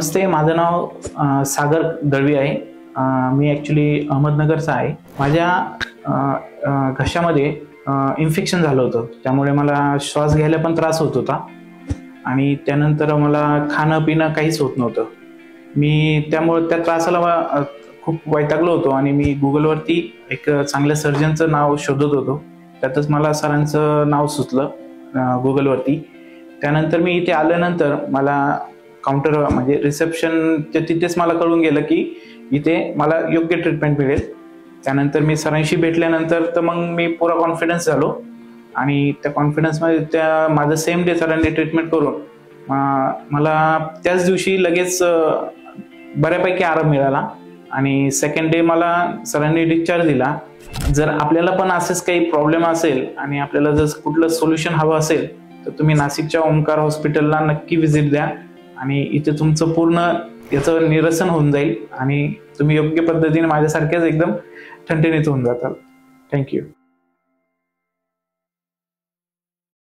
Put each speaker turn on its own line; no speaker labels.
नमस्ते, माझं नाव सागर दळवी आहे। मी ॲक्च्युली अहमदनगरचा आहे। माझ्या घशामध्ये इन्फेक्शन झालं होतं, त्यामुळे मला श्वास घ्यायला पण त्रास होत होता आणि त्यानंतर मला खाणं पिणं काहीच होत नव्हतं। मी त्यामुळे त्या त्रासाला खूप वैतागलो होतो आणि मी गुगलवरती एक चांगल्या सर्जनचं नाव शोधत होतो। त्यातच मला सरांचं नाव सुचलं गुगलवरती। त्यानंतर मी इथे आल्यानंतर मला काउंटर म्हणजे रिसेप्शनच्या तिथेच मला कळून गेलं की इथे मला योग्य ट्रीटमेंट मिळेल। त्यानंतर मी सरांशी भेटल्यानंतर तर मग मी पुरा कॉन्फिडन्स झालो आणि त्या कॉन्फिडन्समध्ये माझं सेम डे सरांनी ट्रीटमेंट करून मला त्याच दिवशी लगेच बऱ्यापैकी आराम मिळाला आणि सेकंड डे मला सरांनी डिस्चार्ज दिला। जर आपल्याला पण असेच काही प्रॉब्लेम असेल आणि आपल्याला जर कुठलं सोल्युशन हवं असेल तर तुम्ही नाशिकच्या ओमकार हॉस्पिटलला नक्की व्हिजिट द्या आणि इथे तुमचं पूर्ण याचं निरसन होऊन जाईल आणि तुम्ही योग्य पद्धतीने माझ्यासारखेच एकदम ठणठणीत होऊन जाताल। थँक्यू।